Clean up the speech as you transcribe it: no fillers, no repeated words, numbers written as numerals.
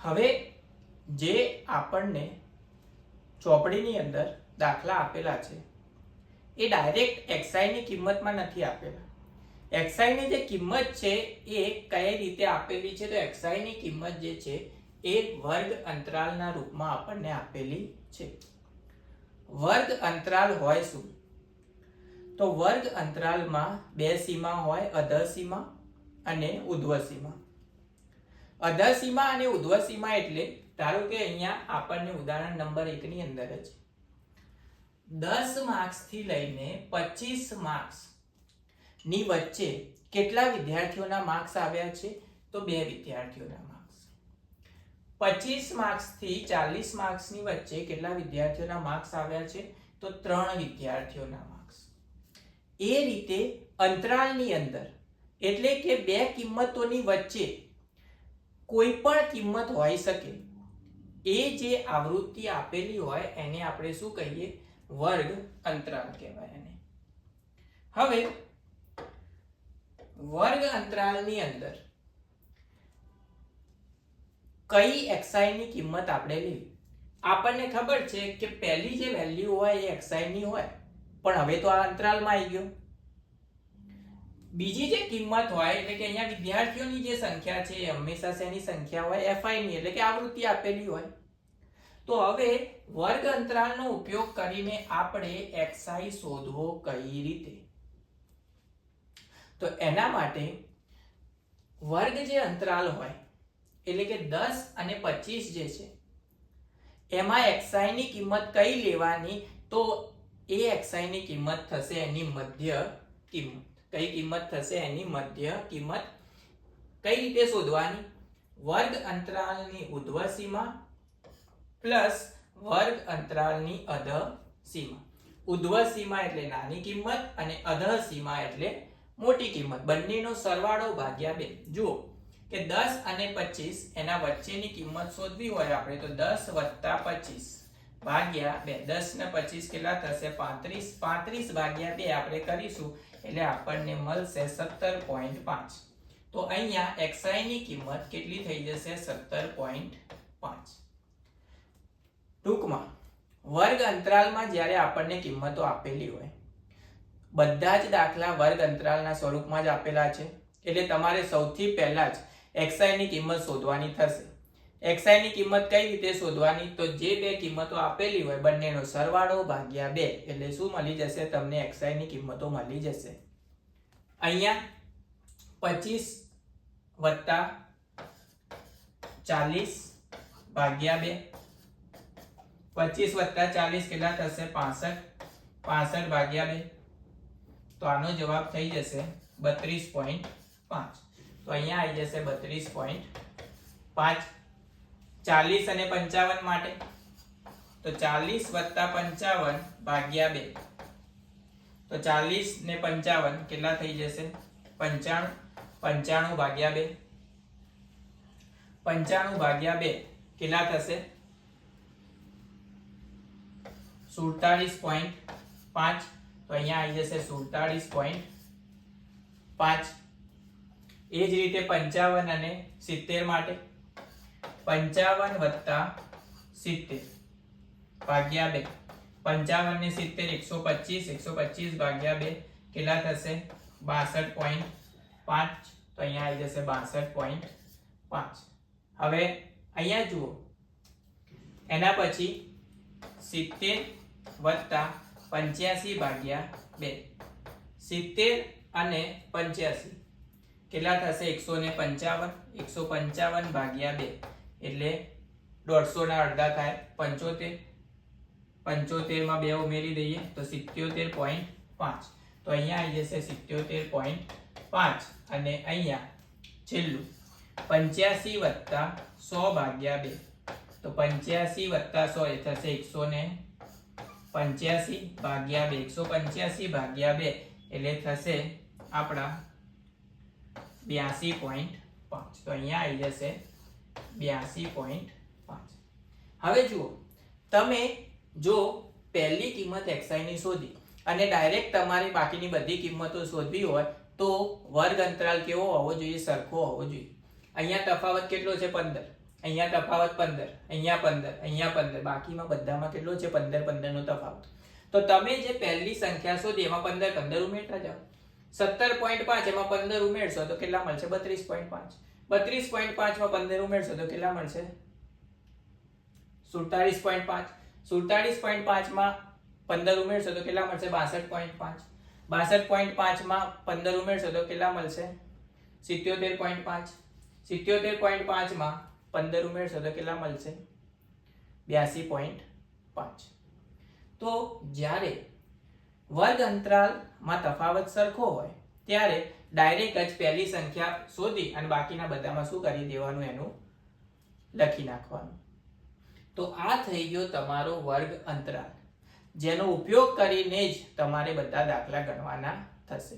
હવે જે આપણને ચોપડીની અંદર દાખલા આપેલા છે એ ડાયરેક્ટ એક્સઆઈ ની કિંમતમાં નથી આપેલા. એક્સઆઈ ની જે કિંમત છે એ કઈ રીતે આપેલી છે? તો એક્સઆઈ ની કિંમત જે છે એ વર્ગ અંતરાલના રૂપમાં આપણને આપેલી છે. વર્ગ અંતરાલ હોય શું? તો વર્ગ અંતરાલમાં બે સીમા હોય, અધર સીમા અને ઉધ્વ સીમા. અધર સીમા અને ઉધ્વ સીમા એટલે ધારો કે અહીંયા આપણને ઉદાહરણ નંબર 1 ની અંદર જ 10 માર્ક્સ થી લઈને 25 માર્ક્સ ની વચ્ચે કેટલા વિદ્યાર્થીઓના માર્ક્સ આવ્યા છે? તો 2 વિદ્યાર્થીઓના માર્ક્સ. 25 માર્ક્સ થી 40 માર્ક્સ ની વચ્ચે કેટલા વિદ્યાર્થીઓના માર્ક્સ આવ્યા છે? તો 3 વિદ્યાર્થીઓના માર્ક્સ. એ રીતે અંતરાલની અંદર એટલે કે બે કિંમતોની વચ્ચે કોઈ પણ કિંમત હોઈ શકે. એ જે આવૃત્તિ આપેલી હોય એને આપણે શું કહીએ? વર્ગ અંતરાલ કહેવાય એને. હવે વર્ગ અંતરાલની અંદર કઈ એક્સઆઈ ની કિંમત આપણે લેવી? આપણને ખબર છે કે પહેલી જે વેલ્યુ હોય એ એક્સઆઈ ની હોય, પણ હવે તો આ અંતરાલમાં આવી ગયો. બીજી જે કિંમત હોય એટલે કે અહીંયા વિદ્યાર્થીઓની જે સંખ્યા છે એ હંમેશા શેની સંખ્યા હોય? એફઆઈ ની, એટલે કે આવૃત્તિ આપેલી હોય. તો હવે વર્ગ અંતરાલનો ઉપયોગ કરીને આપણે એક્સઆઈ શોધવો કઈ રીતે? તો એના માટે વર્ગ જે અંતરાલ હોય એટલે કે 10 અને 25 જે છે એમાં એક્સઆઈ ની કિંમત કઈ લેવાની? તો એ એક્સઆઈ ની કિંમત થશે એની મધ્ય કિંમત. કઈ કિંમત થશે? એની મધ્ય કિંમત. કઈ રીતે શોધવાની? વર્ગ અંતરાલની ઉધ્વ સીમા પ્લસ વર્ગ અંતરાલની અધર સીમા. ઉધ્વ સીમા એટલે નાની કિંમત અને અધર સીમા એટલે મોટી કિંમત. બંનેનો સરવાળો ભાગ્યા 2. જુઓ કે 10 અને 25 એના વચ્ચેની કિંમત શોધવી હોય આપણે તો 10 + 25 ભાગ્યા 2. 10 ને 25 કેટલા થશે? 35. 35 ભાગ્યા 2 આપણે કરીશું એટલે આપણને મળશે 17.5. તો અહીંયા એક્સઆઈ ની કિંમત કેટલી થઈ જશે? 17.5. ટૂંકમાં વર્ગ અંતરાલમાં જ્યારે આપણને કિંમતો આપેલી હોય, બધા જ દાખલા વર્ગ અંતરાલના સ્વરૂપમાં જ આપેલા છે, એટલે તમારે સૌથી પહેલા જ એક્સઆઈ ની કિંમત શોધવાની થશે. એક્સઆઈ ની કિંમત કઈ રીતે શોધવાની? તો જે બે કિંમતો આપેલી હોય બંનેનો સરવાળો ભાગ્યા 2 એટલે શું મળી જશે? તમને એક્સઆઈ ની કિંમતો મળી જશે. અહીંયા 25 + 40 ભાગ્યા 2. 25 + 40 કેટલા થશે? 65. 65 ભાગ્યા 2. તો આનો જવાબ થઈ જશે 32.5. તો અહીંયા આવી જશે 32.5. 40 અને 55 માટે તો 40 + 55 ભાગ્યા 2. તો 40 ને 55 કેટલા થઈ જશે? 95. 95 ભાગ્યા 2. 95 ભાગ્યા 2 કેટલા થશે? 47.5. તો અહીંયા આવી જશે 47.5. એ જ રીતે 55 અને 70 માટે 55 + 70 ભાગ્યા 2. 55 ને 70 125. 125 ભાગ્યા 2 કેટલા થશે? 62.5. તો અહીંયા આવી જશે 62.5. હવે અહીંયા જુઓ, એના પછી 70 + 85 ભાગ્યા 2. 70 અને 85 કેટલા થશે? 155. 155 ભાગ્યા 2 એટલે 150 ના અડધા થાય 75. 75 માં 2 ઉમેરી દઈએ તો 77.5. તો અહીંયા આવી જશે 77.5. અને અહીંયા છેલ્લું 85 + 100 ભાગ્યા 2. તો 85 + 100 એ થશે 185 ભાગ્યા 2. 185 ભાગ્યા 2 એટલે થશે આપણા 82.5. તો અહીંયા આવી જશે 82.5. હવે જુઓ, તમે જો પહેલી કિંમત xi ની શોધી અને ડાયરેક્ટ તમારી બાકીની બધી કિંમતો શોધવી હોય તો વર્ગ અંતરાલ કેવો હોવો જોઈએ? સરખો હોવો જોઈએ. અહીંયા તફાવત કેટલો છે? 15. અહીંયા તફાવત 15, અહીંયા 15, અહીંયા 15, બાકીમાં બધામાં કેટલો છે 15 15 નો તફાવત. તો તમે જે પહેલી સંખ્યા શોધી એમાં 15 15 ઉમેરતા જાઓ. 17.5 એમાં 15 ઉમેરશો તો કેટલા મળશે 32.5. 32.5 માં 15 ઉમેરશો તો કેટલા મળશે 47.5. 47.5 માં 15 ઉમેરશો તો કેટલા મળશે 62.5. 62.5 માં 15 ઉમેરશો તો કેટલા મળશે 77.5. 77.5 માં 15 ઉમેરશો તો કેટલા મળશે 82.5. તો જ્યારે વર્ગ અંતરાલમાં તફાવત સરખો હોય ત્યારે ડાયરેક્ટ જ પહેલી સંખ્યા શોધી અને બાકીના બધામાં શું કરી દેવાનું એનું લખી નાખવાનું. તો આ થઈ ગયો તમારો વર્ગ અંતરાલ, જેનો ઉપયોગ કરીને જ તમારે બધા દાખલા ગણવાના થશે.